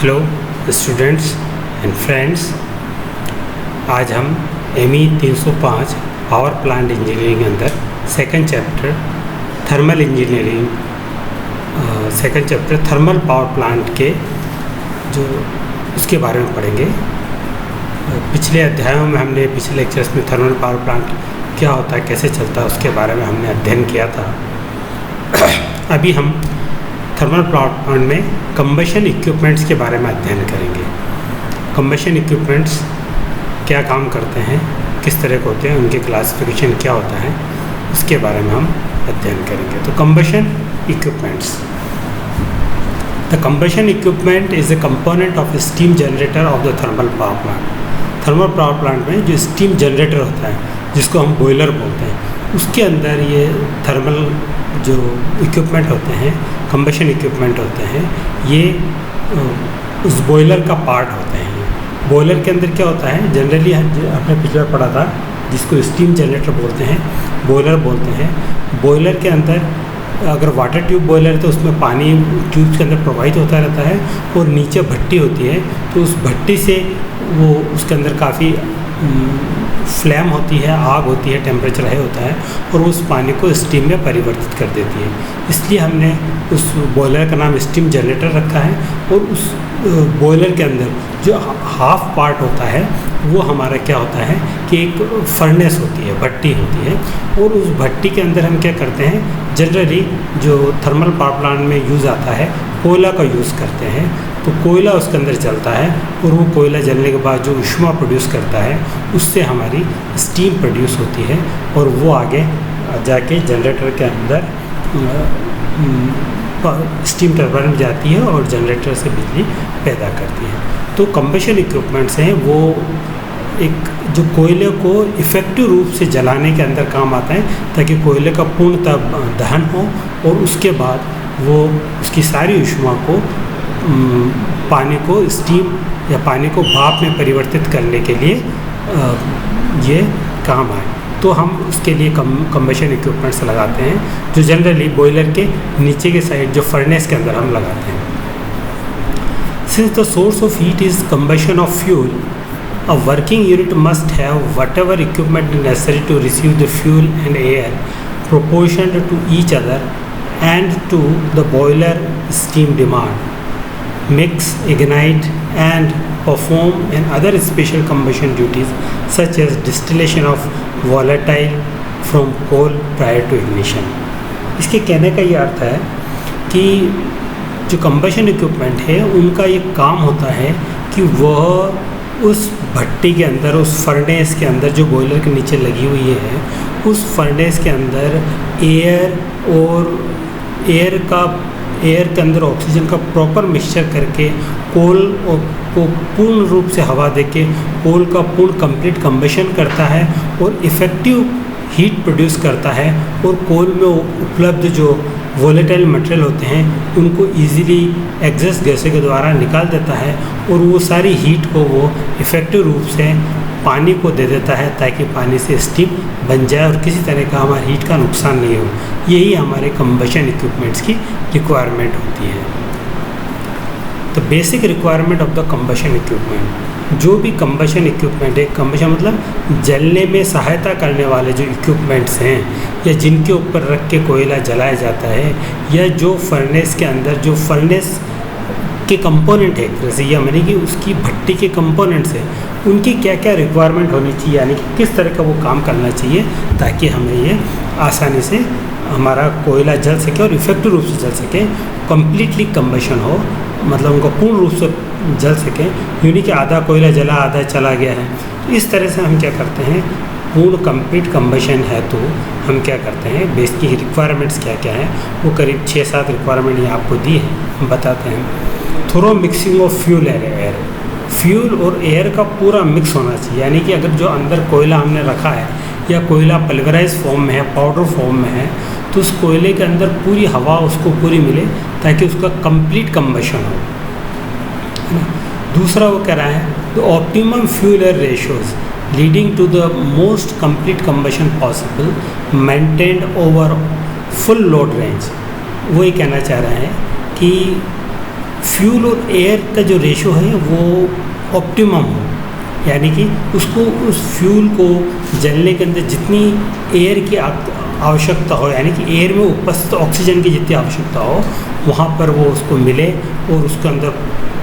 Hello students and friends, आज हम ME 305 power plant engineering के अंदर second chapter thermal engineering second chapter thermal power plant के जो उसके बारे में पढ़ेंगे। पिछले अध्यायों में हमने पिछले लेक्चर्स में थर्मल पावर प्लांट क्या होता है, कैसे चलता है, उसके बारे में हमने अध्ययन किया था। अभी हम थर्मल पावर प्लांट में कंबशन इक्विपमेंट्स के बारे में अध्ययन करेंगे। कंबशन इक्विपमेंट्स क्या काम करते हैं, किस तरह के होते हैं, उनके क्लासिफिकेशन क्या होता है, उसके बारे में हम अध्ययन करेंगे। तो combustion equipments, the combustion equipment is a component of steam generator off the thermal power plant. Thermal power plant में जो स्टीम जनरेटर होता है, जिसको हम बॉयलर बोलते हैं, उसके अंदर ये थर्मल जो इक्विपमेंट होते हैं, कंबशन इक्विपमेंट होते हैं, ये उस बॉयलर का पार्ट होते हैं। बॉयलर के अंदर क्या होता है, जनरली आपने पिछले पढ़ा था, जिसको स्टीम जनरेटर बोलते हैं, बॉयलर बोलते हैं। बॉयलर के अंदर अगर वाटर ट्यूब बॉयलर है तो उसमें पानी ट्यूब्स के अंदर प्रवाहित होता रहता है और नीचे भट्टी होती है, तो उस भट्टी से वो उसके अंदर काफ़ी फ्लेम होती है, आग होती है, टेम्परेचर हाई होता है और उस पानी को स्टीम में परिवर्तित कर देती है। इसलिए हमने उस बॉयलर का नाम स्टीम जनरेटर रखा है। और उस बॉयलर के अंदर जो हाफ पार्ट होता है वो हमारा क्या होता है कि एक फर्नेस होती है, भट्टी होती है। और उस भट्टी के अंदर हम क्या करते हैं, जनरली जो थर्मल पावर प्लांट में यूज़ आता है, कोयला का यूज़ करते हैं। तो कोयला उसके अंदर जलता है और वो कोयला जलने के बाद जो ऊष्मा प्रोड्यूस करता है, उससे हमारी स्टीम प्रोड्यूस होती है और वो आगे जाके जनरेटर के अंदर स्टीम टरबाइन में जाती है और जनरेटर से बिजली पैदा करती है। तो कंबशन इक्विपमेंट्स हैं वो एक जो कोयले को इफ़ेक्टिव रूप से जलाने के अंदर काम आता है, ताकि कोयले का पूर्णतः दहन हो और उसके बाद वो उसकी सारी ऊष्मा को पानी को स्टीम या पानी को भाप में परिवर्तित करने के लिए ये काम आए। तो हम उसके लिए कंबशन इक्विपमेंट्स लगाते हैं, जो जनरली बॉयलर के नीचे के साइड जो फर्नेस के अंदर हम लगाते हैं। Since the source of heat is combustion of fuel, a working unit must have whatever equipment necessary to receive the fuel and air proportioned to each other and to the boiler steam demand, mix, ignite and perform and other special combustion duties such as distillation of volatile from coal prior to ignition। इसके कहने का ये अर्थ है कि जो combustion equipment है उनका ये काम होता है कि वह उस भट्टी के अंदर, उस फर्नेस के अंदर जो बॉयलर के नीचे लगी हुई है, उस फर्नेस के अंदर एयर के अंदर ऑक्सीजन का प्रॉपर मिक्सचर करके कोल को पूर्ण रूप से हवा देके कोल का पूर्ण कंप्लीट कंबशन करता है और इफ़ेक्टिव हीट प्रोड्यूस करता है। और कोल में उपलब्ध जो वोलेटाइल मटेरियल होते हैं उनको इजीली एग्जॉस्ट गैसों के द्वारा निकाल देता है और वो सारी हीट को वो इफ़ेक्टिव रूप से पानी को दे देता है, ताकि पानी से स्टीम बन जाए और किसी तरह का हमारी हीट का नुकसान नहीं हो। यही हमारे कंबशन इक्विपमेंट्स की रिक्वायरमेंट होती है। तो basic requirement of the combustion equipment, जो भी कंबशन इक्विपमेंट है, कंबशन मतलब जलने में सहायता करने वाले जो इक्विपमेंट्स हैं या जिनके ऊपर रख के कोयला जलाया जाता है, या जो फर्नेस के अंदर जो फर्नेस के कंपोनेंट है, जैसे या यानी कि उसकी भट्टी के कंपोनेंट्स हैं, उनकी क्या क्या रिक्वायरमेंट होनी चाहिए, यानी कि किस तरह का वो काम करना चाहिए, ताकि हमें ये आसानी से हमारा कोयला जल सके और इफ़ेक्टिव रूप से जल सके, कम्प्लीटली कंबशन हो, मतलब उनको पूर्ण रूप से जल सके, यानी कि आधा कोयला जला आधा चला गया है। तो इस तरह से हम क्या करते हैं, पूर्ण कंप्लीट कंबशन है तो हम क्या करते हैं, बेस की रिक्वायरमेंट्स क्या क्या है, वो करीब 6-7 रिक्वायरमेंट ये आपको दी है, हम बताते हैं। Thorough mixing of fuel air, fuel और एयर का पूरा मिक्स होना चाहिए, यानी कि अगर जो अंदर कोयला हमने रखा है या कोयला पल्वराइज फॉर्म में है, पाउडर फॉर्म में है, तो उस कोयले के अंदर पूरी हवा उसको पूरी मिले, ताकि उसका कंप्लीट कंबशन हो, है ना। दूसरा वो कह रहा है the optimum fuel air ratios leading to the most complete combustion possible maintained over full load range. वो ये कहना चाह रहा है कि फ्यूल और एयर का जो रेशो है वो ऑप्टिमम हो, यानी कि उसको उस फ्यूल को जलने के अंदर जितनी एयर की आवश्यकता हो, यानी कि एयर में उपस्थित ऑक्सीजन की जितनी आवश्यकता हो वहाँ पर वो उसको मिले और उसके अंदर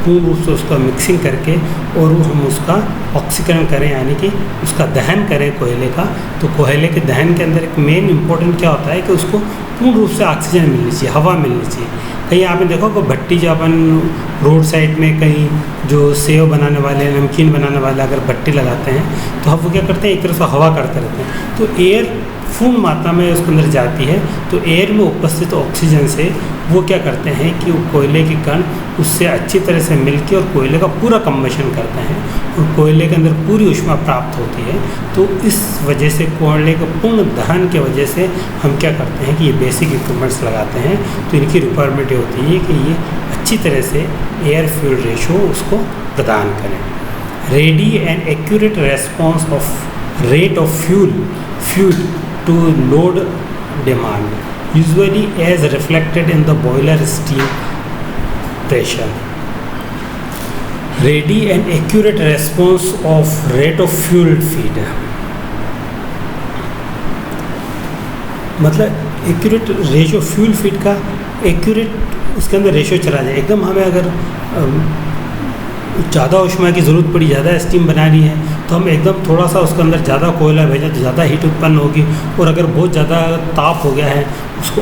पूर्ण रूप से उसका मिक्सिंग करके और वो हम उसका ऑक्सीकरण करें, यानी कि उसका दहन करें कोयले का। तो कोयले के दहन के अंदर एक मेन इम्पोर्टेंट क्या होता है कि उसको पूर्ण रूप से ऑक्सीजन मिलनी चाहिए, हवा मिलनी चाहिए। कहीं आपने देखो कि भट्टी जो अपन रोड साइड में कहीं जो सेव बनाने वाले, नमकीन बनाने वाले अगर भट्टी लगाते हैं तो हम वो क्या करते हैं, एक तरह से हवा करते रहते हैं। तो एयर पूर्ण मात्रा में उसके अंदर जाती है, तो एयर में उपस्थित ऑक्सीजन से वो क्या करते हैं कि वो कोयले के कण उससे अच्छी तरह से मिलके और कोयले का पूरा कम्बशन करते हैं और कोयले के अंदर पूरी ऊष्मा प्राप्त होती है। तो इस वजह से कोयले के पूर्ण दहन के वजह से हम क्या करते हैं कि ये बेसिक इक्विपमेंट्स लगाते हैं। तो इनकी रिक्वायरमेंट ये होती है कि ये अच्छी तरह से एयर फ्यूल रेशो उसको प्रदान करें। Ready and accurate response of rate of fuel to load demand, usually as reflected in the boiler steam pressure. Ready and accurate response of rate of fuel feed, मतलब accurate ratio fuel feed का accurate उसके अंदर ratio चला जाए एकदम। हमें अगर ज़्यादा ऊष्मा की ज़रूरत पड़ी, ज़्यादा स्टीम बनानी है तो हम एकदम थोड़ा सा उसके अंदर ज़्यादा कोयला भेजें तो ज़्यादा हीट उत्पन्न होगी, और अगर बहुत ज़्यादा ताप हो गया है उसको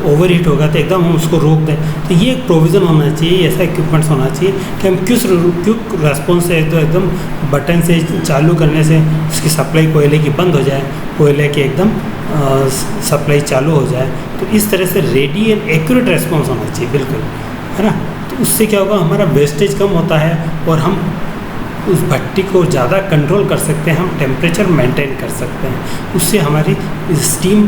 ओवर हीट होगा तो एकदम हम उसको रोक दें। तो ये एक प्रोविज़न होना चाहिए, ऐसा इक्विपमेंट्स होना चाहिए कि हम क्विक रेस्पॉन्स से तो एकदम बटन से चालू करने से उसकी सप्लाई कोयले की बंद हो जाए, कोयले की एकदम सप्लाई चालू हो जाए। तो इस तरह से रेडी एंड एक्यूरेट रेस्पॉन्स होना चाहिए, बिल्कुल, है ना। तो उससे क्या होगा, हमारा वेस्टेज कम होता है और हम उस भट्टी को ज़्यादा कंट्रोल कर सकते हैं, हम टेम्परेचर मेंटेन कर सकते हैं। उससे हमारी स्टीम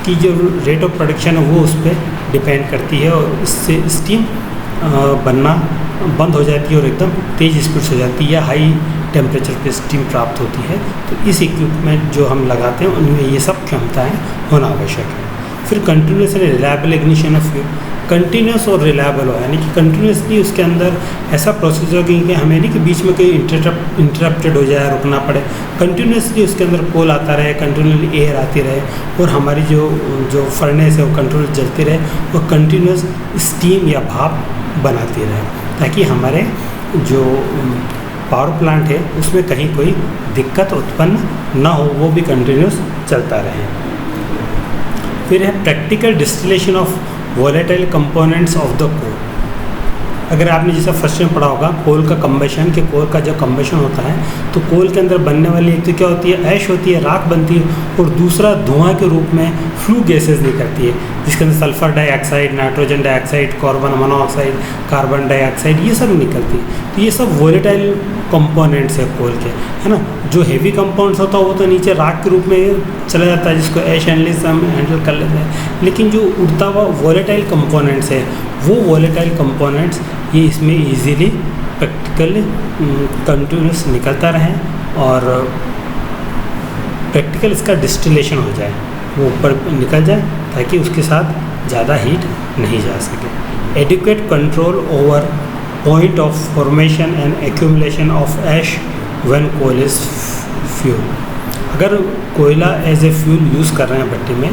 की जो रेट ऑफ प्रोडक्शन है वो उस पर डिपेंड करती है और इससे स्टीम बनना बंद हो जाती है और एकदम तेज़ स्पीड से हो जाती है या हाई टेम्परेचर पे स्टीम प्राप्त होती है। तो इस इक्विपमेंट जो हम लगाते हैं उनमें ये सब क्षमताएँ होना आवश्यक है। फिर continuous and reliable ignition of fuel, continuous और रिलायबल हो, यानी कि कंटिन्यूसली उसके अंदर ऐसा प्रोसेस हो कि हमें नहीं कि बीच में कोई इंटरप्टेड हो जाए, रुकना पड़े। कंटिन्यूसली उसके अंदर कोल आता रहे, कंटिन्यूसली एयर आती रहे और हमारी जो फर्नेस है वो कंटिन्यूस जलती रहे और कंटिन्यूस स्टीम या भाप बनाती रहे, ताकि हमारे जो पावर प्लांट है उसमें कहीं कोई दिक्कत उत्पन्न ना हो, वो भी कंटिन्यूस चलता रहे। फिर है practical distillation of volatile components of the coal. अगर आपने जैसा फर्स्ट में पढ़ा होगा कोल का कम्बशन, के कोल का जब कम्बशन होता है तो कोल के अंदर बनने वाली एक तो क्या होती है, ऐश होती है, राख बनती है, और दूसरा धुआं के रूप में फ्लू गैसेस निकलती है, जिसके अंदर sulphur dioxide, nitrogen dioxide, carbon monoxide, carbon dioxide, ये सब निकलती है। तो ये सब वोलेटाइल कंपोनेंट्स है कोल के, है ना। जो हेवी कंपाउंड्स होता है वो तो नीचे राख के रूप में चला जाता है, जिसको ऐश एनालिसिस हम हैंडल कर लेते हैं, लेकिन जो उड़ता हुआ वोलेटाइल कंपोनेंट्स है वो वोलेटाइल कंपोनेंट्स ये इसमें इजीली प्रैक्टिकल कंटिन्यूस निकलता रहे और प्रैक्टिकल इसका डिस्टिलेशन हो जाए, वो ऊपर निकल जाए ताकि उसके साथ ज़्यादा हीट नहीं जा सके। Adequate control over point of formation and accumulation of ash when coal is fuel. अगर कोयला एज ए फ्यूल यूज़ कर रहे हैं भट्टी में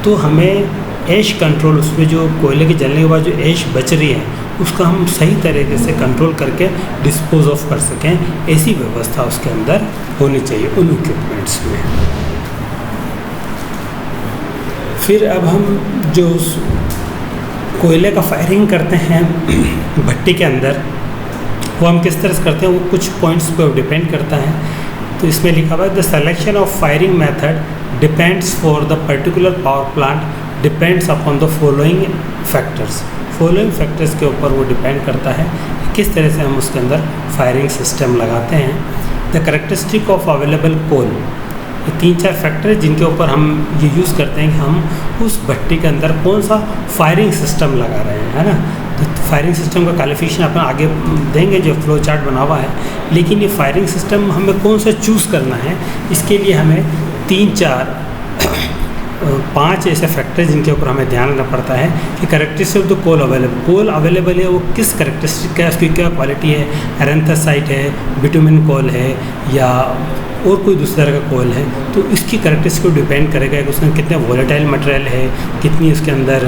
तो हमें ऐश कंट्रोल, उसमें जो कोयले के जलने के बाद जो ऐश बच रही है उसका हम सही तरीके से कंट्रोल करके डिस्पोज ऑफ कर सकें, ऐसी व्यवस्था उसके अंदर होनी चाहिए उन इक्विपमेंट्स में। फिर अब हम जो कोयले का फायरिंग करते हैं भट्टी के अंदर वो हम किस तरह से करते हैं, वो कुछ पॉइंट्स पर डिपेंड करता है। तो इसमें लिखा हुआ है the selection of firing method depends for the particular power plant depends upon the following factors. Following factors के ऊपर वो डिपेंड करता है किस तरह से हम उसके अंदर फायरिंग सिस्टम लगाते हैं। द कैरेक्टरिस्टिक ऑफ अवेलेबल कोल, ये 3-4 फैक्टर जिनके ऊपर हम ये यूज़ करते हैं कि हम उस भट्टी के अंदर कौन सा फायरिंग सिस्टम लगा रहे हैं, है ना। तो फायरिंग सिस्टम का क्वालिफिकेशन अपन आगे देंगे जो फ्लो चार्ट बना हुआ है, लेकिन ये फायरिंग सिस्टम हमें कौन सा चूज़ करना है इसके लिए हमें 3-4 5 ऐसे फैक्टर जिनके ऊपर हमें ध्यान रखना पड़ता है कि characteristic of the coal available है वो किस कैरेक्टरिस्टिक का, उसकी क्या क्वालिटी है, एरेंथोसाइट है, बिटुमिन कोल है या और कोई दूसरा तरह का कोयल है, तो इसकी कैरेक्टरिस्टिक को डिपेंड करेगा कि उसमें कितने वोलेटाइल मटेरियल है, कितनी उसके अंदर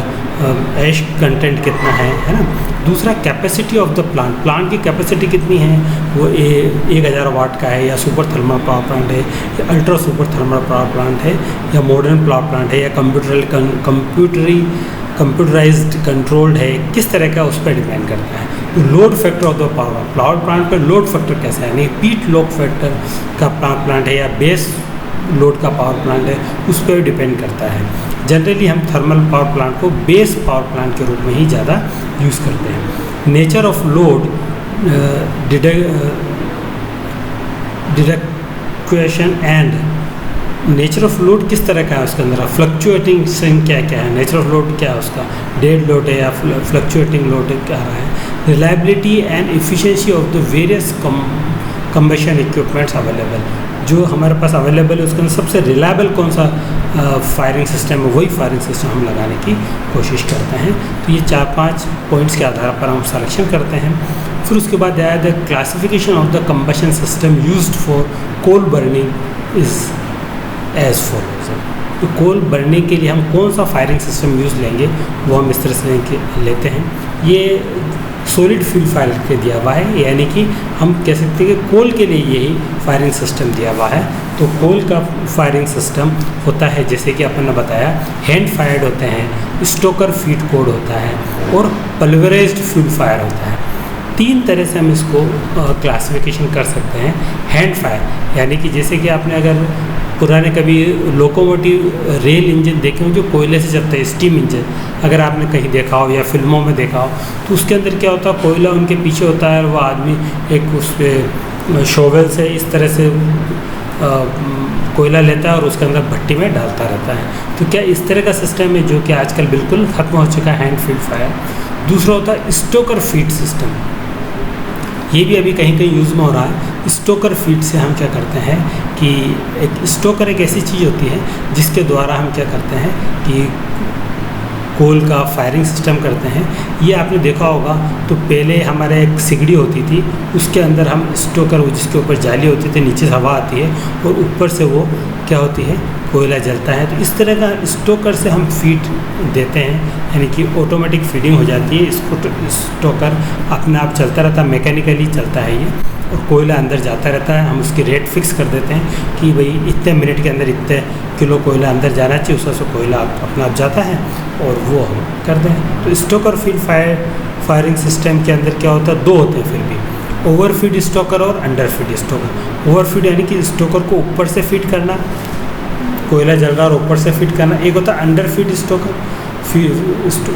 ऐश कंटेंट कितना है ना। दूसरा कैपेसिटी ऑफ द प्लांट की कैपेसिटी कितनी है, वो 1000 वाट का है या सुपर थर्मल पावर प्लांट है या ultra super thermal power plant है या मॉडर्न पावर प्लांट है या कंप्यूटराइज्ड कंट्रोल्ड है, किस तरह का उस पर डिपेंड करता है। तो load factor of the power plant पर लोड फैक्टर कैसा है, यानी पीक लोड फैक्टर का प्लांट है या बेस लोड का पावर प्लांट है, उस पर डिपेंड करता है। जनरली हम थर्मल पावर प्लांट को बेस पावर प्लांट के रूप में ही ज़्यादा यूज़ करते हैं। Nature of load deduction and nature of load किस तरह का है उसके अंदर, फ्लक्चुएटिंग स्विंग क्या क्या है, नेचर ऑफ लोड क्या है उसका, डेड लोड है या फ्लक्चुएटिंग लोड क्या रहा है, reliability and efficiency of the various combustion equipments available, जो हमारे पास अवेलेबल है उसके अंदर सबसे रिलायबल कौन सा फायरिंग सिस्टम है, वही फायरिंग सिस्टम हम लगाने की कोशिश करते हैं। तो ये 4-5 पॉइंट्स के आधार पर हम सिलेक्शन करते हैं। फिर उसके बाद आया the classification of the combustion system used for coal burning is as follows. तो कोल बढ़ने के लिए हम कौन सा फायरिंग सिस्टम यूज़ लेंगे वो हम इस तरह से लेते हैं। ये सॉलिड फ्यूल फायर के दिया हुआ है, यानी कि हम कह सकते हैं कि कोल के लिए यही फायरिंग सिस्टम दिया हुआ है। तो कोल का फायरिंग सिस्टम होता है जैसे कि अपन ने बताया, हैंड फायर्ड होते हैं, स्टोकर फीड कोड होता है और पल्वराइज्ड फ्यूल फायर होता है। 3 तरह से हम इसको क्लासिफिकेशन कर सकते हैं। हैंड फायर यानी कि जैसे कि आपने अगर पुराने कभी लोकोमोटिव रेल इंजन देखे हो जो कोयले से चलते हैं, स्टीम इंजन, अगर आपने कहीं देखा हो या फिल्मों में देखा हो, तो उसके अंदर क्या होता है, कोयला उनके पीछे होता है और वो आदमी एक उस पर शोवेल से इस तरह से कोयला लेता है और उसके अंदर भट्टी में डालता रहता है। तो क्या इस तरह का सिस्टम है जो कि आजकल बिल्कुल ख़त्म हो चुका है, हैंड फीड फायर। दूसरा होता है स्टोकर फीड सिस्टम, ये भी अभी कहीं कहीं यूज़ में हो रहा है। स्टोकर फीड से हम क्या करते हैं कि एक स्टोकर एक ऐसी चीज़ होती है जिसके द्वारा हम क्या करते हैं कि कोल का फायरिंग सिस्टम करते हैं। ये आपने देखा होगा, तो पहले हमारे एक सिगड़ी होती थी, उसके अंदर हम स्टोकर, जिसके ऊपर जाली होती थी, नीचे से हवा आती है और ऊपर से वो क्या होती है, कोयला जलता है। तो इस तरह का स्टोकर से हम फीड देते हैं, यानी कि ऑटोमेटिक फीडिंग हो जाती है। इसको स्टोकर अपने आप चलता रहता है, मैकेनिकली चलता है ये, और कोयला अंदर जाता रहता है। हम उसकी रेट फिक्स कर देते हैं कि भाई इतने मिनट के अंदर इतने किलो कोयला अंदर जाना चाहिए, उससे कोयला अपना आप जाता है और वो हम करते हैं। तो स्टोकर फीड फायरिंग सिस्टम के अंदर क्या होता है, 2 होते हैं फिर भी, ओवरफीड स्टोकर और अंडरफीड स्टोकर। ओवरफीड यानी कि स्टोकर को ऊपर से फीड करना, कोयला जल रहा है और ऊपर से फीड करना। एक होता है अंडरफीड स्टोकर,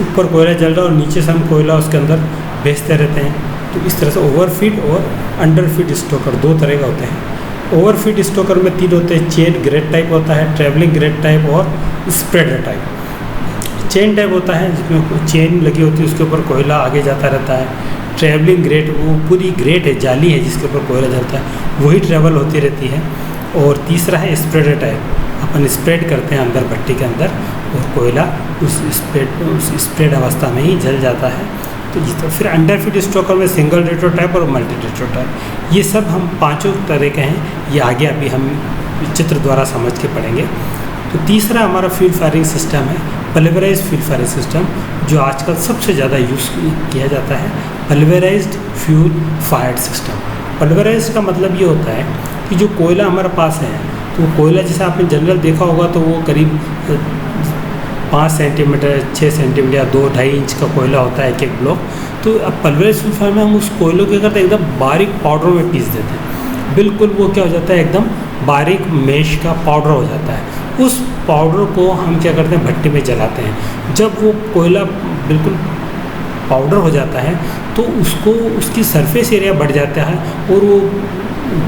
ऊपर कोयला जल रहा है और नीचे से हम कोयला उसके अंदर भेजते रहते हैं। तो इस तरह से ओवरफीड और अंडरफीड स्टोकर 2 तरह का होते हैं। ओवरफीड स्टोकर में 3 होते हैं, चेन ग्रेड टाइप होता है, ट्रैवलिंग ग्रेड टाइप और स्प्रेडर टाइप। चेन टाइप होता है जिसमें चेन लगी होती है, उसके ऊपर कोयला आगे जाता रहता है। ट्रैवलिंग ग्रेड वो पूरी ग्रेड है, जाली है जिसके ऊपर कोयला जलता है, वही ट्रैवल होती रहती है। और तीसरा है स्प्रेडर टाइप, अपन स्प्रेड करते हैं अंदर भट्टी के अंदर और कोयला उस स्प्रेड अवस्था में ही जल जाता है। तो फिर अंडरफीड स्टोकर में सिंगल रेट्रो टाइप और मल्टी रेट्रो टाइप, ये सब हम 5 तरह के हैं। ये आगे अभी हम चित्र द्वारा समझ के पढ़ेंगे। तो तीसरा हमारा फ्यूल फायरिंग सिस्टम है पल्वराइज्ड फ्यूल फायरिंग सिस्टम, जो आजकल सबसे ज़्यादा यूज़ किया जाता है, pulverised fuel fired system. Pulverised का मतलब ये होता है कि जो कोयला हमारे पास है, तो कोयला जैसे आपने जनरल देखा होगा तो वो करीब 5 सेंटीमीटर 6 सेंटीमीटर या 2-2.5 इंच का कोयला होता है एक ब्लॉक। तो अब पल्वराइज्ड फ्यूल फायर में हम उस कोयलों के करते एकदम बारीक पाउडर में पीस देते हैं, बिल्कुल वो क्या हो जाता है, एकदम बारीक मेश का पाउडर हो जाता है। उस पाउडर को हम क्या करते हैं, भट्टी में जलाते हैं। जब वो कोयला बिल्कुल पाउडर हो जाता है तो उसको उसकी सरफेस एरिया बढ़ जाता है और वो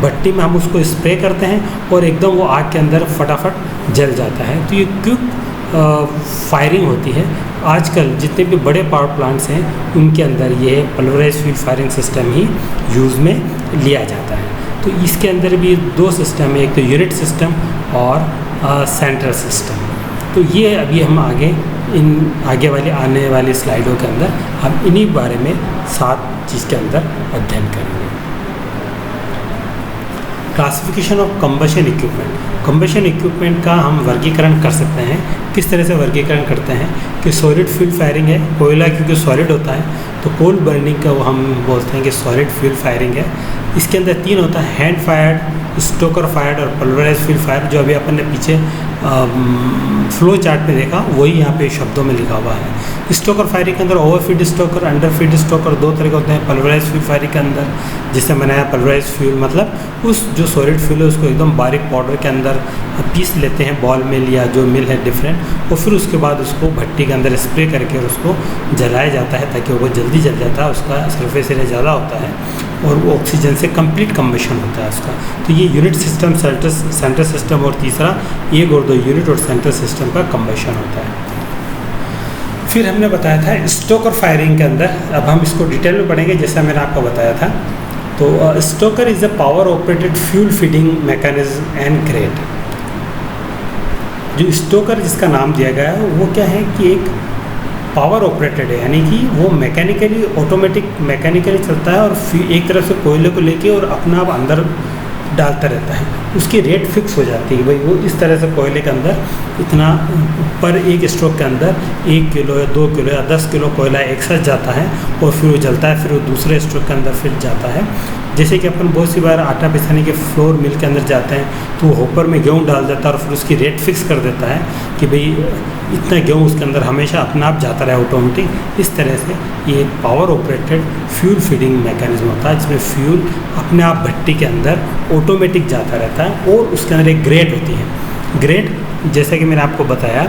भट्टी में हम उसको स्प्रे करते हैं और एकदम वो आग के अंदर फटाफट जल जाता है। तो ये क्विक फायरिंग होती है। आजकल जितने भी बड़े पावर प्लांट्स हैं उनके अंदर ये पल्वराइज्ड फ्यूल फायरिंग सिस्टम ही यूज़ में लिया जाता है। तो इसके अंदर भी 2 सिस्टम है, एक तो यूनिट सिस्टम और सेंट्रल सिस्टम। तो ये अभी हम आगे आने वाली स्लाइडों के अंदर हम इन्हीं बारे में 7 चीज़ के अंदर अध्ययन करेंगे। Classification of combustion equipment. Combustion equipment का हम वर्गीकरण कर सकते हैं। किस तरह से वर्गीकरण करते हैं कि सॉलिड फ्यूल फायरिंग है, कोयला क्योंकि सॉलिड होता है तो कोल बर्निंग का वो हम बोलते हैं कि सॉलिड फ्यूल फायरिंग है। इसके अंदर 3 होता है, हैंड फायर्ड, स्टोकर फायर्ड और पल्वराइज फ्यूल फायर। जो अभी अपन ने पीछे फ्लो चार्ट में देखा वही यहाँ पे शब्दों में लिखा हुआ है। स्टोकर फायरिंग के अंदर ओवरफीड स्टोकर, अंडरफीड स्टोकर 2 तरह के होते हैं। पल्वराइज फ्यूल फायरिंग के अंदर जिससे बनाया पल्वराइज फ्यूल मतलब उस जो सॉलिड फ्यूल है उसको एकदम बारीक पाउडर के अंदर पीस लेते हैं, बॉल मिल या जो मिल है डिफरेंट, और फिर उसके बाद उसको भट्टी के अंदर स्प्रे करके उसको जलाया जाता है ताकि वो जल्दी जल जाता है, उसका सरफेस एरिया ज़्यादा होता है और वो ऑक्सीजन से कंप्लीट कम्बशन होता है उसका। तो ये यूनिट सिस्टम, सेंटर सिस्टम और तीसरा 1 और 2 यूनिट और सेंटर सिस्टम का कम्बशन होता है। फिर हमने बताया था स्टोकर फायरिंग के अंदर, अब हम इसको डिटेल में पढ़ेंगे जैसा मैंने आपको बताया था। तो Stoker is a power operated fuel feeding mechanism and great. जो स्टोकर जिसका नाम दिया गया है वो क्या है कि एक पावर ऑपरेटेड है, यानी कि वो मैकेनिकली चलता है और एक तरफ से कोयले को लेके और अपना आप अंदर डालता रहता है। उसकी रेट फिक्स हो जाती है, भाई वो इस तरह से कोयले के अंदर इतना पर एक स्ट्रोक के अंदर 1 किलो या 2 किलो या 10 किलो कोयला एक साथ जाता है और फिर वो जलता है, फिर वो दूसरे स्ट्रोक के अंदर फिर जाता है। जैसे कि अपन बहुत सी बार आटा पिसाने के फ्लोर मिल के अंदर जाते हैं तो वो होपर में गेहूँ डाल देता है और फिर उसकी रेट फिक्स कर देता है कि भाई इतना गेहूँ उसके अंदर हमेशा अपना आप जाता रहे ऑटोमेटिक। इस तरह से ये power operated fuel feeding mechanism होता है जिसमें फ्यूल अपने आप भट्टी के अंदर ऑटोमेटिक जाता रहता है। और उसके अंदर एक ग्रेट होती है। ग्रेट जैसे कि मैंने आपको बताया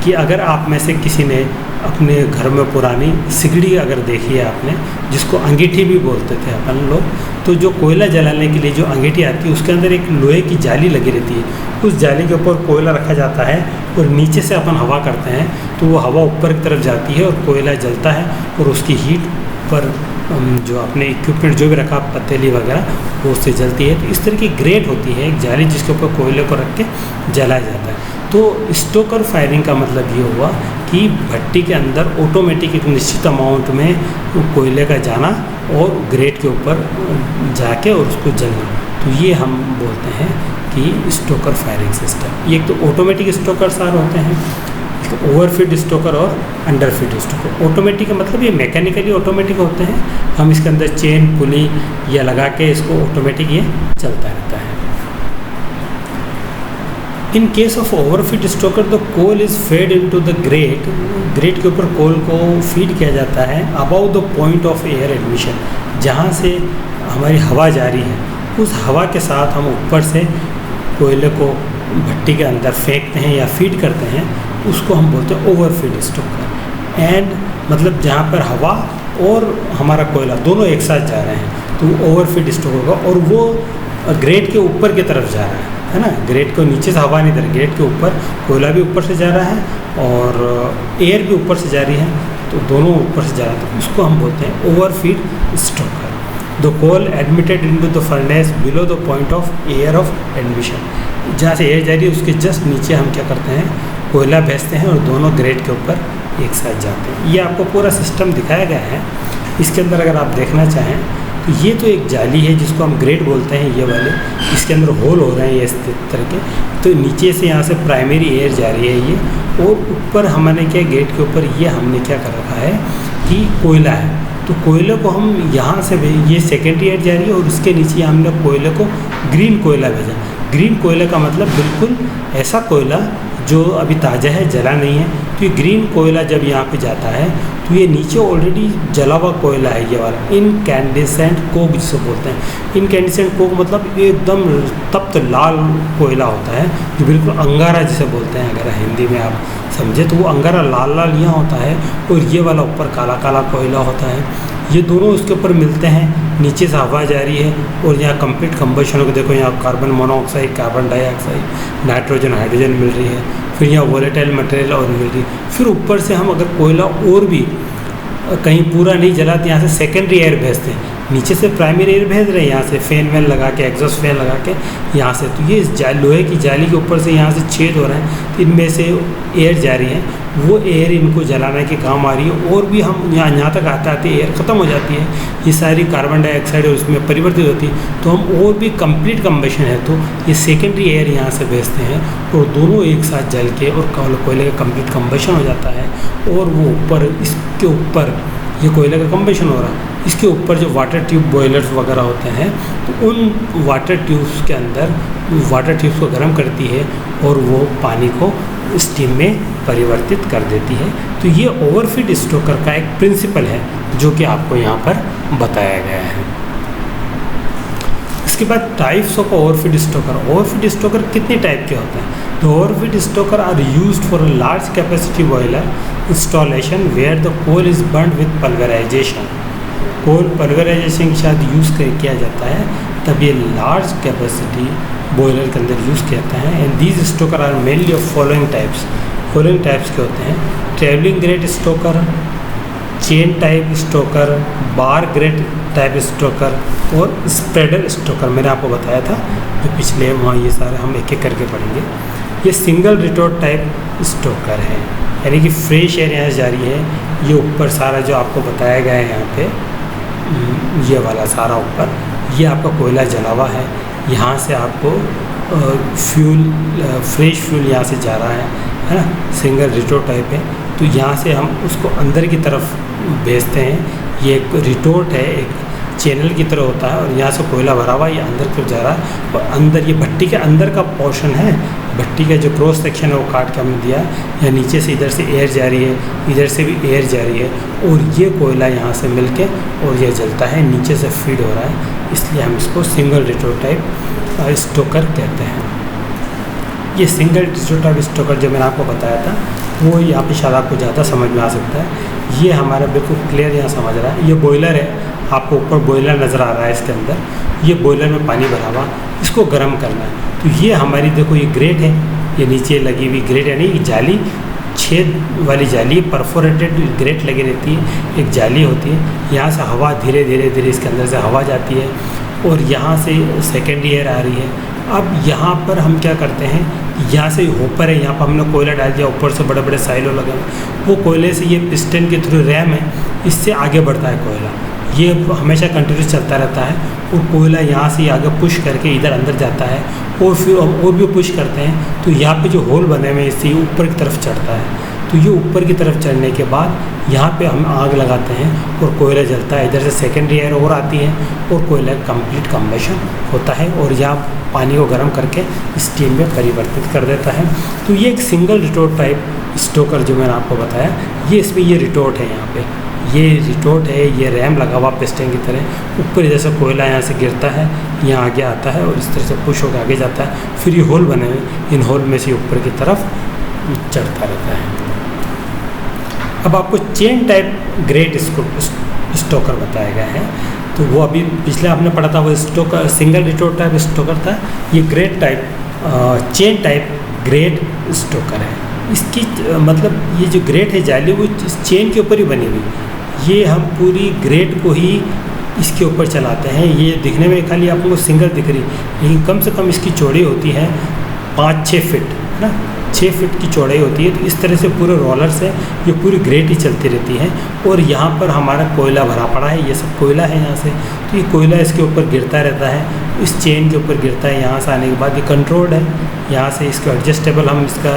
कि अगर आप में से किसी ने अपने घर में पुरानी सिगड़ी अगर देखी है आपने, जिसको अंगीठी भी बोलते थे अपन लोग, तो जो कोयला जलाने के लिए जो अंगीठी आती है उसके अंदर एक लोहे की जाली लगी रहती है। उस जाली के ऊपर कोयला रखा जाता है और नीचे से अपन हवा करते हैं तो वो हवा ऊपर की तरफ जाती है और कोयला जलता है और उसकी हीट पर जो अपने इक्विपमेंट जो भी रखा पतीली वगैरह वो उससे जलती है। तो इस तरह की ग्रेट होती है एक जाली जिसके ऊपर कोयले को रख के जलाया जाता है। तो स्टोकर फायरिंग का मतलब ये हुआ कि भट्टी के अंदर ऑटोमेटिक एक निश्चित अमाउंट में कोयले का जाना और ग्रेट के ऊपर जाके और उसको जलना, तो ये हम बोलते हैं कि स्टोकर फायरिंग सिस्टम। ये तो ऑटोमेटिक स्टोकर सार होते हैं, ओवरफीड स्टोकर और अंडरफीड स्टोकर। ऑटोमेटिक का मतलब ये मैकेनिकली ऑटोमेटिक होते हैं, हम इसके अंदर चेन पुली या लगा के इसको ऑटोमेटिक ये चलता रहता है। In case of overfeed stoker the coal is fed into the grate. Grate के ऊपर कोल को फीड किया जाता है above the point of air admission, जहाँ से हमारी हवा जा रही है उस हवा के साथ हम ऊपर से कोयले को भट्टी के अंदर फेंकते हैं या फीड करते हैं, उसको हम बोलते हैं ओवरफीड स्टोकर। एंड मतलब जहाँ पर हवा और हमारा कोयला दोनों एक साथ जा रहे हैं तो ओवरफीड स्टोकर होगा। और वो ग्रेट के ऊपर की तरफ जा रहा है ना, ग्रेट को नीचे से हवा नहीं दे रही, ग्रेट के ऊपर कोयला भी ऊपर से जा रहा है और एयर भी ऊपर से जा रही है, तो दोनों ऊपर से जा रहा है, तो उसको हम बोलते हैं overfeed stoker. The coal admitted into the furnace below the point of air of admission, जहाँ से एयर जा रही है उसके जस्ट नीचे हम क्या करते हैं कोयला भेजते हैं और दोनों ग्रेट के ऊपर एक साथ जाते हैं। ये आपको पूरा सिस्टम दिखाया गया है। इसके अंदर अगर आप देखना चाहें तो ये तो एक जाली है जिसको हम ग्रेट बोलते हैं, ये वाले इसके अंदर होल हो रहे हैं ये इस तरह के, तो नीचे से यहाँ से प्राइमरी एयर जा रही है ये, और ऊपर हमने क्या गेट के ऊपर ये हमने क्या कर रखा है कि कोयला है, तो कोयले को हम यहाँ से ये सेकेंडरी एयर जा रही है और उसके नीचे हमने कोयले को ग्रीन कोयला भेजा। ग्रीन कोयले का मतलब बिल्कुल ऐसा कोयला जो अभी ताज़ा है, जला नहीं है। तो ये ग्रीन कोयला जब यहाँ पे जाता है तो ये नीचे ऑलरेडी जला हुआ कोयला है, ये वाला इनकैंडेसेंट कोक जिसे बोलते हैं। इनकैंडेसेंट कोक मतलब एकदम तप्त लाल कोयला होता है, जो बिल्कुल अंगारा जिसे बोलते हैं, अगर हिंदी में आप समझे तो वो अंगारा लाल लाल यहाँ होता है और ये वाला ऊपर काला काला कोयला होता है। ये दोनों उसके ऊपर मिलते हैं, नीचे से हवा जा रही है और यहाँ कंप्लीट कंबशन को देखो, यहाँ carbon monoxide, carbon dioxide, nitrogen, hydrogen मिल रही है, फिर यहाँ वोलेटाइल मटेरियल और मिल रही है। फिर ऊपर से हम अगर कोयला और भी कहीं पूरा नहीं जला तो यहाँ से सेकेंडरी एयर भेजते हैं, नीचे से प्राइमरी एयर भेज रहे हैं, यहाँ से फैन वैन लगा के, एग्जॉस्ट फैन लगा के यहाँ से। तो ये इस लोहे की जाली के ऊपर से यहाँ से छेद हो रहा है, तो इनमें से एयर जा रही है, वो एयर इनको जलाने के काम आ रही है। और भी हम यहाँ तक आते आते एयर ख़त्म हो जाती है, ये सारी कार्बन डाइऑक्साइड उसमें परिवर्तित होती है, तो हम और भी कंप्लीट कम्बशन है तो ये सेकेंडरी एयर यहाँ से भेजते हैं, और दोनों एक साथ जल के और कोयले का कंप्लीट कम्बशन हो जाता है। और वो ऊपर, इसके ऊपर ये कोयले का कम्बशन हो रहा है, इसके ऊपर जो वाटर ट्यूब बॉयलर्स वगैरह होते हैं, तो उन वाटर ट्यूब्स के अंदर वाटर ट्यूब्स को गर्म करती है और वो पानी को स्टीम में परिवर्तित कर देती है। तो ये ओवरफीड स्टोकर का एक प्रिंसिपल है जो कि आपको यहाँ पर बताया गया है। इसके बाद types of overfeed stoker. Overfeed stoker कितने टाइप के होते हैं? तो overfeed stoker are used for a large capacity boiler installation where the coal is burned with pulverization. Coal pulverization के साथ यूज़ किया जाता है, तब ये लार्ज कैपेसिटी बॉयलर के अंदर यूज़ किया जाता है। And these stoker are mainly of following types के होते हैं: travelling grate stoker, chain type stoker, bar grate type stoker और स्प्रेडर स्टोकर। मैंने आपको बताया था जो पिछले वहाँ, ये सारे हम एक एक करके पढ़ेंगे। ये सिंगल रिटोर्ट टाइप स्टोकर है, यानी कि फ्रेश एयर यहाँ से जा रही है। ये ऊपर सारा जो आपको बताया गया है यहाँ पे, ये वाला सारा ऊपर, ये आपका कोयला जला हुआ है, यहाँ से आपको फ्यूल, फ्रेश फ्यूल यहाँ से जा रहा है ना, सिंगल रिटोर्ट टाइप है। तो यहाँ से हम उसको अंदर की तरफ भेजते हैं। ये एक रिटोर्ट है, एक चैनल की तरह होता है, और यहाँ से कोयला भरा हुआ ये अंदर की तरफ जा रहा है। और अंदर ये भट्टी के अंदर का पोर्शन है, भट्टी का जो क्रॉस सेक्शन है वो काट के हमने दिया। या नीचे से इधर से एयर जा रही है, इधर से भी एयर जा रही है, और ये कोयला यहाँ से मिलके और ये जलता है, नीचे से फीड हो रहा है, इसलिए हम इसको सिंगल रिटोर्ट टाइप स्टोकर कहते हैं। ये सिंगल रिटोर्ट टाइप स्टोकर जो मैंने आपको बताया था, वो यहाँ पे शायद आपको ज़्यादा समझ में आ सकता है। ये हमारा बिल्कुल क्लियर यहाँ समझ रहा है। ये बॉयलर है, आपको ऊपर बॉयलर नज़र आ रहा है, इसके अंदर ये बॉयलर में पानी भरा हुआ, इसको गर्म करना है। तो ये हमारी देखो ये ग्रेट है, ये नीचे लगी हुई ग्रेट, यानी जाली, छेद वाली जाली, परफोरेटेड ग्रेट लगी रहती है, एक जाली होती है। यहाँ से हवा धीरे धीरे इसके अंदर से हवा जाती है, और यहाँ से सेकेंडरी एयर आ रही है। अब यहाँ पर हम क्या करते हैं, यहाँ से होपर है, यहाँ पर हमने कोयला डाल दिया, ऊपर से बड़े बड़े साइलो लगे हुए, वो कोयले से ये पिस्टन के थ्रू रैम है, इससे आगे बढ़ता है कोयला। ये हमेशा कंटिन्यूस चलता रहता है, और कोयला यहाँ से आगे पुश करके इधर अंदर जाता है, और फिर और भी पुश करते हैं, तो यहाँ पे जो होल बने हुए हैं इससे ऊपर की तरफ चढ़ता है। तो ये ऊपर की तरफ चढ़ने के बाद यहाँ पे हम आग लगाते हैं और कोयला जलता है, इधर से सेकेंडरी एयर और आती है, और कोयला कंप्लीट कम्बशन होता है, और यहाँ पानी को गर्म करके स्टीम में परिवर्तित कर देता है। तो ये एक सिंगल रिटोर्ट टाइप स्टोकर जो मैंने आपको बताया, ये इसमें ये रिटोर्ट है, यहाँ पे ये रिटोर्ट है, ये रैम लगा हुआ पिस्टन की तरह, ऊपर जैसे कोयला यहाँ से गिरता है, यहाँ आगे आता है, और इस तरह से पुश होकर आगे जाता है। फिर ये होल बने हुए, इन होल में से ऊपर की तरफ चढ़ता रहता है। अब आपको चेन टाइप ग्रेट स्टोकर बताया गया है, तो वो अभी पिछले आपने पढ़ा था, वो Stoker single retort type Stoker था। ये great type chain type great Stoker है। इसकी मतलब ये जो ग्रेट है जाली, वो चेन के ऊपर ही बनी हुई, ये हम पूरी ग्रेट को ही इसके ऊपर चलाते हैं। ये दिखने में खाली आपको सिंगल दिख रही, लेकिन कम से कम इसकी चौड़ाई होती है 5-6 फीट, है ना, 6 फीट की चौड़ाई होती है। तो इस तरह से पूरे रोलर से ये पूरी ग्रेट ही चलती रहती है, और यहाँ पर हमारा कोयला भरा पड़ा है, ये सब कोयला है यहाँ से, तो ये कोयला इसके ऊपर गिरता रहता है, इस चेन के ऊपर गिरता है। यहाँ से आने के बाद ये कंट्रोल्ड है, यहाँ से इसको एडजस्टेबल हम इसका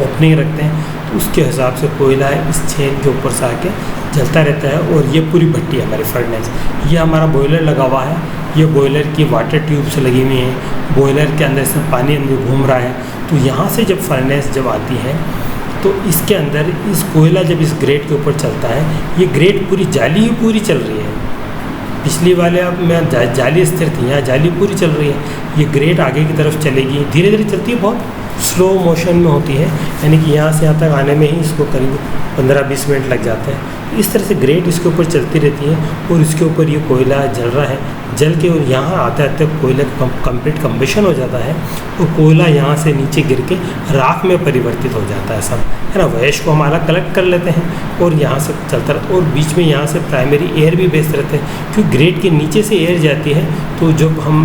ओपनिंग रखते हैं, तो उसके हिसाब से कोयला इस चेन के ऊपर से आके जलता रहता है। और ये पूरी भट्टी है हमारी फर्नेस, ये हमारा बॉयलर लगा हुआ है, ये बॉयलर की वाटर ट्यूब्स लगी हुई हैं, बॉयलर के अंदर से पानी अंदर घूम रहा है। तो यहाँ से जब फर्नेस जब आती है, तो इसके अंदर इस कोयला जब इस ग्रेट के ऊपर चलता है, ये ग्रेट पूरी जाली ही पूरी चल रही है। पिछली वाले अब में जाली स्थिर थी, यहाँ जाली पूरी चल रही है। ये ग्रेट आगे की तरफ चलेगी, धीरे धीरे चलती है, बहुत स्लो मोशन में होती है, यानी कि यहाँ से यहाँ तक आने में ही इसको करीब 15-20 मिनट लग जाते हैं। इस तरह से ग्रेट इसके ऊपर चलती रहती है, और इसके ऊपर ये कोयला जल रहा है, जल के और यहाँ आते आते कोयले का कंप्लीट कम्बशन हो जाता है, और कोयला यहाँ से नीचे गिर के राख में परिवर्तित हो जाता है सब, है ना। वैश को हमारा कलेक्ट कर लेते हैं, और यहाँ से चलता रहता है, और बीच में यहाँ से प्राइमरी एयर भी भेजते रहते हैं, क्योंकि ग्रेट के नीचे से एयर जाती है, तो जब हम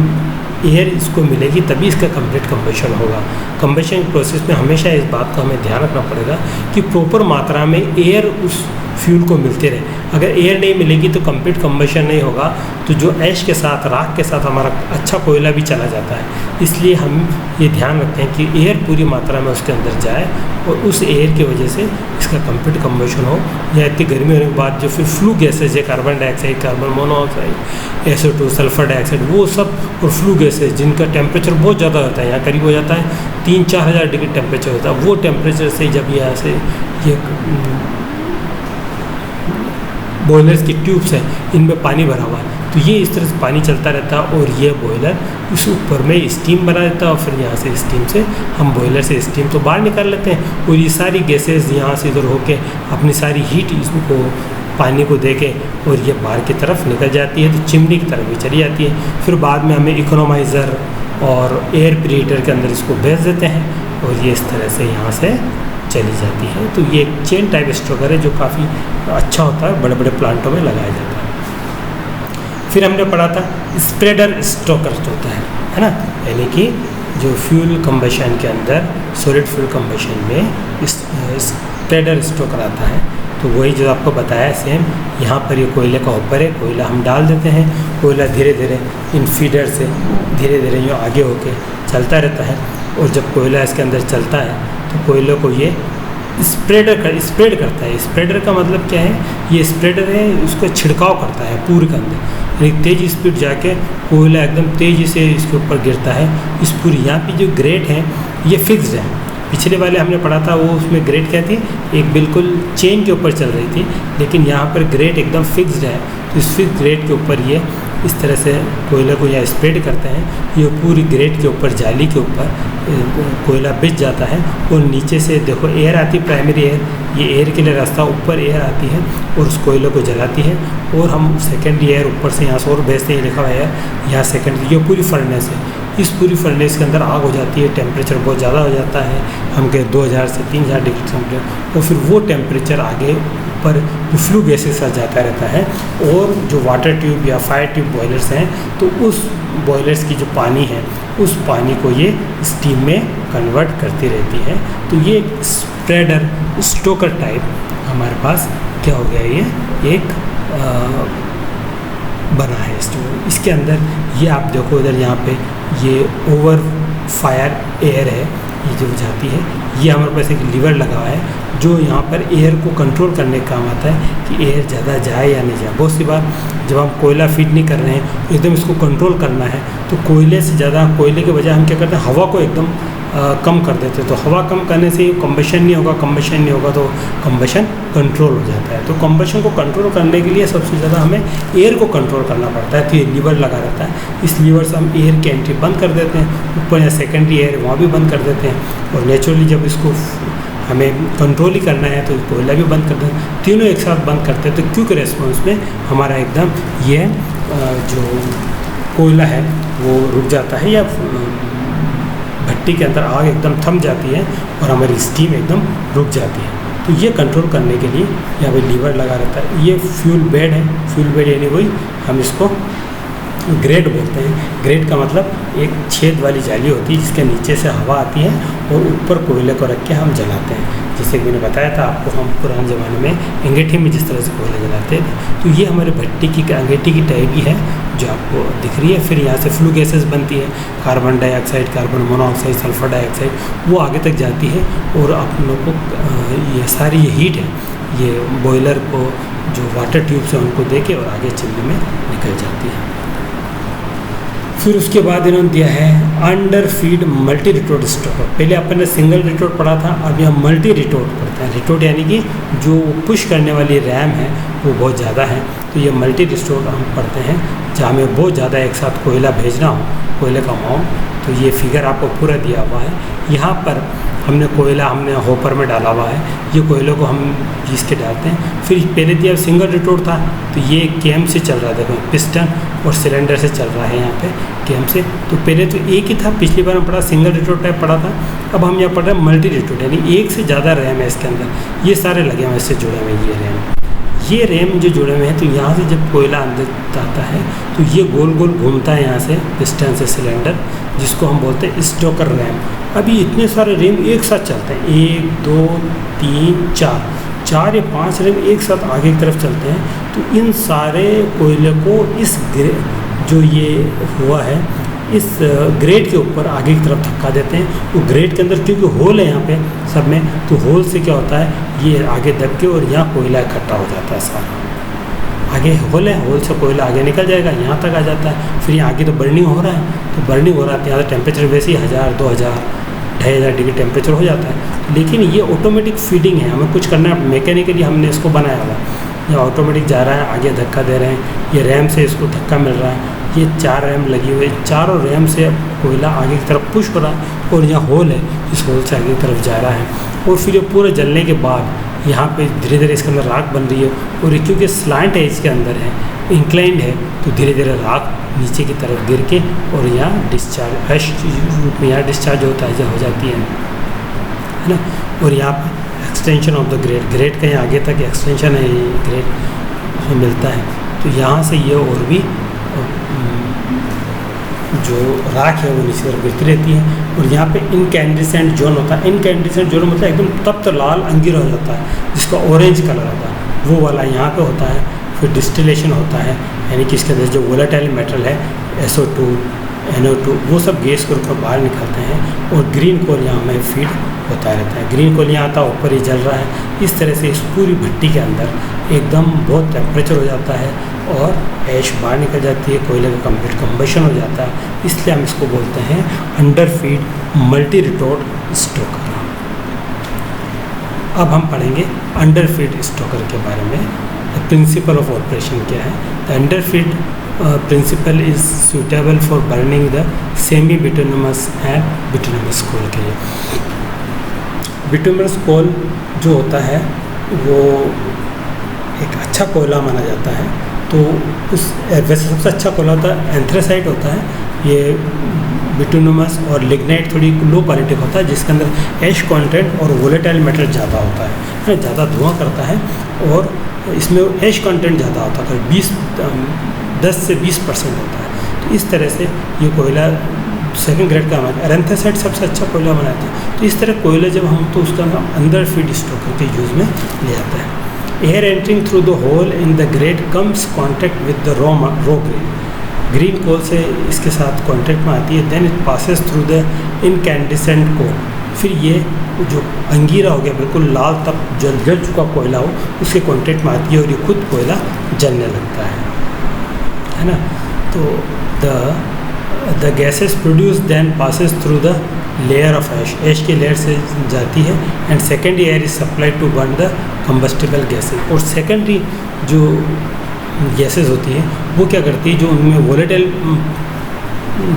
एयर इसको मिलेगी तभी इसका कंप्लीट कंबशन होगा। कंबशन प्रोसेस में हमेशा इस बात का हमें ध्यान रखना पड़ेगा कि प्रॉपर मात्रा में एयर उस फ्यूल को मिलते रहे। अगर एयर नहीं मिलेगी तो कंप्लीट कंबशन नहीं होगा, तो जो ऐश के साथ, राख के साथ हमारा अच्छा कोयला भी चला जाता है। इसलिए हम ये ध्यान रखते हैं कि एयर पूरी मात्रा में उसके अंदर जाए और उस एयर की वजह से इसका कंप्लीट कंबशन हो। या इतनी गर्मी होने के बाद जो फिर फ्लू गैसेज है, carbon dioxide, carbon monoxide, SO2, sulphur dioxide, वो सब और फ्लू गैसेज जिनका टेम्परेचर बहुत ज़्यादा होता है, यहाँ करीब हो जाता है 3-4 हज़ार डिग्री टेम्परेचर होता है, वो टेम्परेचर से जब यहाँ से ये बॉयलर्स की ट्यूब्स हैं, इनमें पानी भरा हुआ है, तो ये इस तरह से पानी चलता रहता है और ये बॉयलर उस ऊपर में स्टीम बना देता है और फिर यहाँ से स्टीम से हम बॉयलर से स्टीम तो बाहर निकाल लेते हैं और ये सारी गैसेज यहाँ से इधर होके अपनी सारी हीट इसको पानी को दे के और ये बाहर की तरफ निकल जाती है, तो चिमनी की तरफ भी चली जाती है। फिर बाद में हमें इकोनोमाइज़र और एयर प्रीहीटर के अंदर इसको भेज देते हैं और ये इस तरह से यहाँ से चली जाती है। तो ये एक चेन टाइप स्ट्रोकर है जो काफ़ी अच्छा होता है, बड़े बड़े प्लांटों में लगाया जाता है। फिर हमने पढ़ा था स्प्रेडर स्ट्रोकर होता है ना, यानी कि जो फ्यूल कंबशन के अंदर सॉलिड फ्यूल कंबशन में स्प्रेडर स्ट्रोकर आता है। तो वही जो आपको बताया सेम, यहाँ पर ये कोयले का ऊपर है, कोयला हम डाल देते हैं, कोयला धीरे धीरे इन फीडर से धीरे धीरे यूँ आगे होके चलता रहता है और जब कोयला इसके अंदर चलता है तो कोयले को ये स्प्रेड करता है। स्प्रेडर का मतलब क्या है, ये स्प्रेडर है, उसको छिड़काव करता है पूरे के अंदर, एक तेज़ स्पीड जाके कोयला एकदम तेज़ी से इसके ऊपर गिरता है। इस पूरी यहाँ पे जो ग्रेट है ये फिक्स्ड है, पिछले वाले हमने पढ़ा था वो उसमें ग्रेट क्या थी, एक बिल्कुल चेन के ऊपर चल रही थी, लेकिन यहाँ पर ग्रेट एकदम फिक्स्ड है। तो इस फिक्स ग्रेट के ऊपर ये इस तरह से कोयले को यहाँ स्प्रेड करते हैं, ये पूरी ग्रेट के ऊपर, जाली के ऊपर कोयला बिछ जाता है और नीचे से देखो एयर आती है, प्राइमरी एयर, ये एयर के लिए रास्ता, ऊपर एयर आती है और उस कोयले को जलाती है और हम सेकेंडरी एयर ऊपर से यहाँ से और भेजते हैं, लिखा हुआ है यहाँ सेकेंडरी। ये पूरी फर्नेस है, इस पूरी फर्नेस के अंदर आग हो जाती है, टेम्परेचर बहुत ज़्यादा हो जाता है, हम कह 2000 से 3000 डिग्री टेम्परेचर, और फिर वो टेम्परेचर आगे ऊपर जो फ्लू गैसेस साथ जाता रहता है और जो वाटर ट्यूब या फायर ट्यूब बॉयलर्स हैं, तो उस बॉयलर्स की जो पानी है उस पानी को ये स्टीम में कन्वर्ट करती रहती है। तो ये स्प्रेडर स्ट्रोकर टाइप हमारे पास क्या हो गया, ये एक बना है इसके अंदर। ये आप देखो इधर यहाँ पे ये ओवर फायर एयर है, ये जो जाती है, ये हमारे पास एक लीवर लगा हुआ है जो यहाँ पर एयर को कंट्रोल करने का काम आता है कि एयर ज़्यादा जाए या नहीं जाए। बहुत सी बार जब हम कोयला फीड नहीं कर रहे हैं एकदम इसको कंट्रोल करना है, तो कोयले से ज़्यादा, कोयले के बजाय हम क्या करते हैं, हवा को एकदम कम कर देते हैं। तो हवा कम करने से कंबशन नहीं होगा, कंबशन नहीं होगा तो कंबशन कंट्रोल हो जाता है। तो कंबशन को कंट्रोल करने के लिए सबसे ज़्यादा हमें एयर को कंट्रोल करना पड़ता है। तो ये लीवर लगा रहता है, इस लीवर से हम एयर की एंट्री बंद कर देते हैं, ऊपर या सेकेंडरी एयर वहाँ भी बंद कर देते हैं, और नेचुरली जब इसको हमें कंट्रोल ही करना है तो कोयला भी बंद कर देते हैं, तीनों एक साथ बंद करते हैं। तो क्विक रेस्पॉन्स में हमारा एकदम ये जो कोयला है वो रुक जाता है या भट्टी के अंदर आग एकदम थम जाती है और हमारी स्टीम एकदम रुक जाती है। तो ये कंट्रोल करने के लिए यहाँ पे लीवर लगा रहता है। ये फ्यूल बेड है, फ्यूल बेड यानी वही हम इसको ग्रेट बोलते हैं। ग्रेट का मतलब एक छेद वाली जाली होती है जिसके नीचे से हवा आती है और ऊपर कोयले को रख के हम जलाते हैं। जैसे कि मैंने बताया था आपको, हम पुराने ज़माने में अंगीठी में जिस तरह से कोयला जलाते थे, तो ये हमारे भट्टी की अंगीठी की टाइप ही है जो आपको दिख रही है। फिर यहाँ से फ्लू गैसेस बनती है, carbon dioxide, carbon monoxide, sulphur dioxide, वो आगे तक जाती है और आप लोगों को ये सारी ये हीट है ये बॉयलर को जो वाटर ट्यूब से उनको दे के और आगे चिमनी में निकल जाती है। फिर उसके बाद इन्होंने दिया है अंडर फीड मल्टी रिटोर्ट स्ट्रोकर। पहले अपन ने सिंगल रिटोर्ट पढ़ा था, अब यहाँ मल्टी रिटोर्ट पढ़ते हैं। रिटोर्ट यानी कि जो पुश करने वाली रैम है वो बहुत ज़्यादा है, तो ये मल्टी रिटोर्ट हम पढ़ते हैं जहाँ में बहुत ज़्यादा एक साथ कोयला भेजना हो, कोयले का अमाउंट। तो ये फिगर आपको पूरा दिया हुआ है। यहाँ पर हमने कोयला हमने होपर में डाला हुआ है, ये कोयले को हम घीस के डालते हैं। फिर पहले दिया सिंगल रिटोर्ट था, तो ये केम से चल रहा है, देखो पिस्टन और सिलेंडर से चल रहा है यहाँ पे केम से। तो पहले तो एक ही था, पिछली बार हम पढ़ा सिंगल रिटोर्ट टाइप पढ़ा था, अब हम यहाँ पढ़ रहे हैं मल्टी रिटोर्ट, यानी एक से ज़्यादा रैम है इसके अंदर। ये सारे लगे हुए इससे जुड़े हुए ये रैम, ये रैम जो जुड़े हुए हैं, तो यहाँ से जब कोयला अंदर आता है तो ये गोल गोल घूमता है यहाँ से पिस्टन से सिलेंडर, जिसको हम बोलते हैं स्टोकर रैम। अभी इतने सारे रैम एक साथ चलते हैं, 1 2 3 4 या 5 रैम एक साथ आगे की तरफ चलते हैं। तो इन सारे कोयले को इस जो ये हुआ है इस ग्रेट के ऊपर आगे की तरफ धक्का देते हैं। वो ग्रेट के अंदर क्योंकि होल है यहाँ पे सब में, तो होल से क्या होता है, ये आगे दब के और यहाँ कोयला इकट्ठा हो जाता है सारा। आगे होल है, होल से कोयला आगे निकल जाएगा, यहाँ तक आ जाता है। फिर यहाँ आगे तो बर्निंग हो रहा है, तो बर्निंग हो रहा है, यहाँ टेम्परेचर वैसे ही 1000 2000 2500 डिग्री टेम्परेचर हो जाता है। लेकिन ये ऑटोमेटिक फीडिंग है, हमें कुछ करना है, मैकेनिकली हमने इसको बनाया हुआ। ये ऑटोमेटिक जा रहा है, आगे धक्का दे रहे हैं, ये रैम से इसको धक्का मिल रहा है। ये 4 रैम लगी हुई है, चारों रैम से कोयला आगे की तरफ पुश हो रहा है और यहाँ होल है, इस होल से आगे की तरफ जा रहा है। और फिर ये पूरा जलने के बाद यहाँ पे धीरे धीरे इसके अंदर राख बन रही है, और क्योंकि स्लांट है इसके अंदर है, इंक्लाइंड है, तो धीरे धीरे राख नीचे की तरफ गिर के और यहाँ डिस्चार्ज ऐश रूप में यहाँ डिस्चार्ज होता है, हो जाती है ना। और यहाँ पर एक्सटेंशन ऑफ द ग्रेट कहीं आगे तक एक्सटेंशन है, ये ग्रेट मिलता है। तो यहाँ से ये और भी जो राख है वो नीचे तरफ गिरती रहती है। और यहाँ पे इनकैंडिसेंट जोन होता है। इनकैंडिसेंट जोन मतलब एकदम तप्त लाल अंगीर हो जाता है, जिसका ऑरेंज कलर होता है, वो वाला यहाँ पे होता है। फिर डिस्टिलेशन होता है, यानी कि इसके अंदर जो वोलेटाइल मेटल है SO2 NO2 वो सब गैस के रूप में बाहर निकलते हैं। और ग्रीन कोल यहाँ में फीड होता रहता है। ग्रीन कोल यहाँ आता है, ऊपर ही जल रहा है। इस तरह से इस पूरी भट्टी के अंदर एकदम बहुत टेम्परेचर हो जाता है और ऐश बाहर निकल जाती है, कोयले का कंप्लीट कंबशन हो जाता है। इसलिए हम इसको बोलते हैं under feed multi retort Stoker. अब हम पढ़ेंगे अंडर फीड स्टोकर के बारे में। द प्रिंसिपल ऑफ ऑपरेशन क्या है। The under feed principle is suitable for burning the semi bituminous and bituminous coal के लिए। बिटुमिनस कोल जो होता है वो एक अच्छा कोयला माना जाता है। तो उस वैसे सबसे अच्छा कोयला होता है एंथ्रेसाइट होता है। ये बिटुमिनस और लिग्नाइट थोड़ी लो क्वालिटी का होता है, जिसके अंदर ऐश कंटेंट और वोलेटाइल मेटल ज़्यादा होता है, ज़्यादा धुआं करता है और इसमें ऐश कंटेंट ज़्यादा होता है, 10 से 20% होता है। तो इस तरह से ये कोयला सेकंड ग्रेड का हमारा एरेंथ्रासाइट सबसे अच्छा कोयला बनाता है। तो इस तरह कोयला जब हम तो उसका हम अंडर फीड स्टोकर के यूज़ में ले जाता है। Air entering through the hole in the grate comes contact with the raw green coal से इसके साथ कॉन्टैक्ट में आती है। Then it passes through the incandescent coal. फिर ये जो अंगीरा हो गया बिल्कुल लाल तब जल चुका कोयला हो, उसके कॉन्टैक्ट में आती है और ये खुद कोयला जलने लगता है ना। तो the gases produce then passes through the layer of ash के लेयर से जाती है। And secondary air is supplied to burn the combustible gases. और सेकेंडरी जो गैसेस होती हैं वो क्या करती है, जो उनमें वोलेटाइल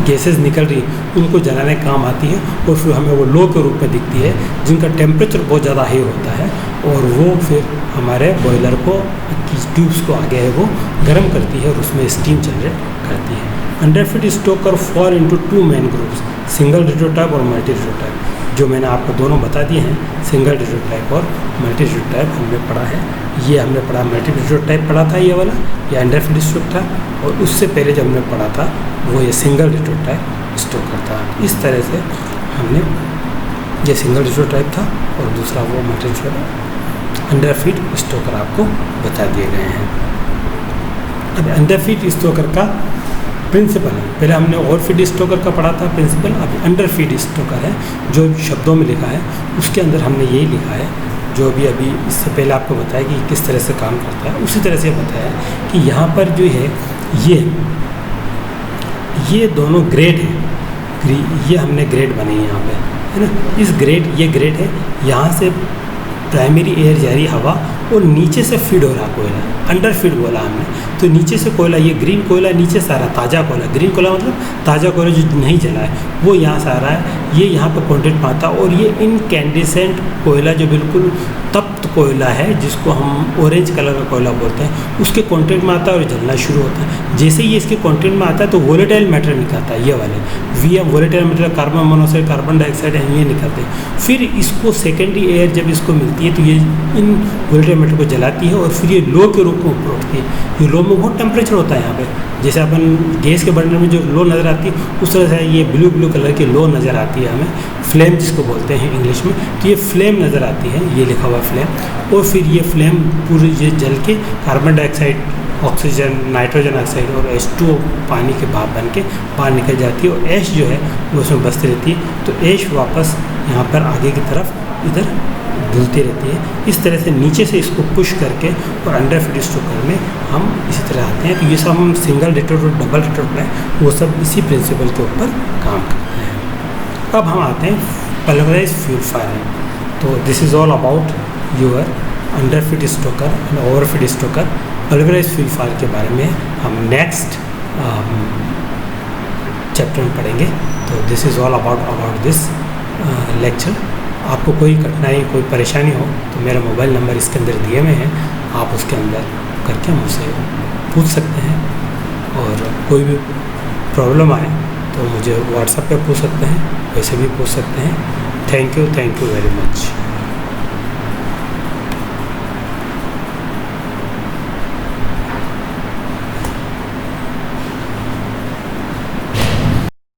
गैसेस निकल रही उनको जलाने का काम आती है। और फिर हमें वो लो के रूप में दिखती है, जिनका टेम्परेचर बहुत ज़्यादा हाई होता है और वो फिर हमारे बॉयलर को ट्यूब्स को आगे है वो गर्म करती है और उसमें स्टीम जनरेट करती है। Under feed stoker fall into 2 main groups, single retort type और मल्टी रिटोटाइप। जो मैंने आपको दोनों बता दिए हैं, सिंगल रिटोटाइप और मल्टी रिटोटाइप हमने पढ़ा है। ये हमने पढ़ा मल्टी रिटोटाइप पढ़ा था, ये वाला ये अंडर फीड स्टोकर था। और उससे पहले जो हमने पढ़ा था वो ये सिंगल रिटोटाइप स्टोकर था। इस तरह से हमने ये सिंगल रिटोटाइप था और दूसरा वो मल्टी रिटोटाइप अंडर फीड स्टोकर आपको बता दिए गए हैं। अब अंडर फीड स्टोकर का प्रिंसिपल है, पहले हमने ओवर फीड स्टोकर का पढ़ा था प्रिंसिपल, अब अंडर फीड स्टोकर है जो शब्दों में लिखा है। उसके अंदर हमने यही लिखा है जो अभी इससे पहले आपको बताया कि किस तरह से काम करता है, उसी तरह से बताया कि यहाँ पर जो है ये दोनों ग्रेड है। ये हमने ग्रेड बनाई है यहाँ पे, है ना। इस ग्रेड ये ग्रेड है, यहाँ से प्राइमरी एयर जा रही हवा और नीचे से फीड हो रहा कोयला, अंडर फीड बोला हमने। तो नीचे से कोयला, ये ग्रीन कोयला नीचे से आ रहा, ताज़ा कोयला, ग्रीन कोयला मतलब ताज़ा कोयला जो नहीं जला है वो यहाँ से आ रहा है। ये यहाँ पर कॉन्टेक्ट पाता और ये इनकैंडिसेंट कोयला जो बिल्कुल तप्त कोयला है, जिसको हम ऑरेंज कलर का कोयला बोलते हैं, उसके कंटेंट में आता है और जलना शुरू होता है। जैसे ही इसके कंटेंट में आता है तो वोलेटाइल मैटर निकलता है, ये वाले वी volatile matter, carbon monoxide, carbon dioxide है, ये निकलते हैं। फिर इसको सेकेंडरी एयर जब इसको मिलती है तो ये इन वोलेटाइल मैटर को जलाती है और फिर ये लो के रूप में ऊपर उठती है। ये लो में बहुत टेम्परेचर होता है यहाँ पे, जैसे अपन गैस के बर्नर में जो लो नज़र आती है उस तरह से ये ब्लू कलर की लो नज़र आती है हमें, फ्लेम जिसको बोलते हैं इंग्लिश में। तो ये फ्लेम नज़र आती है, ये लिखा हुआ फ्लेम, और फिर ये फ्लेम पूरी ये जल के carbon dioxide, oxygen, nitrogen oxide और H2O पानी के भाप बन के बाहर निकल जाती है और ऐश जो है वो उसमें बसती रहती है। तो ऐश वापस यहाँ पर आगे की तरफ इधर धुलती रहती है। इस तरह से नीचे से इसको पुश करके और अंडर फीड स्टोकर में हम इसी तरह आते हैं। तो ये सब हम सिंगल रेटेड और डबल रेटेड प्लांट वो सब इसी प्रिंसिपल के ऊपर काम करते हैं। अब हम आते हैं पल्वराइज फ्यूल फायरिंग। तो this is all about your under feed Stoker and over feed Stoker. Pulverise fuel fire के बारे में हम नेक्स्ट चैप्टर में पढ़ेंगे। तो this is all about this lecture. आपको कोई कठिनाई, कोई परेशानी हो तो मेरा मोबाइल नंबर इसके अंदर दिए हुए हैं, आप उसके अंदर करके मुझसे पूछ सकते हैं। और कोई भी प्रॉब्लम आए तो मुझे व्हाट्सएप पे पूछ सकते हैं, वैसे भी पूछ सकते हैं। Thank you very much.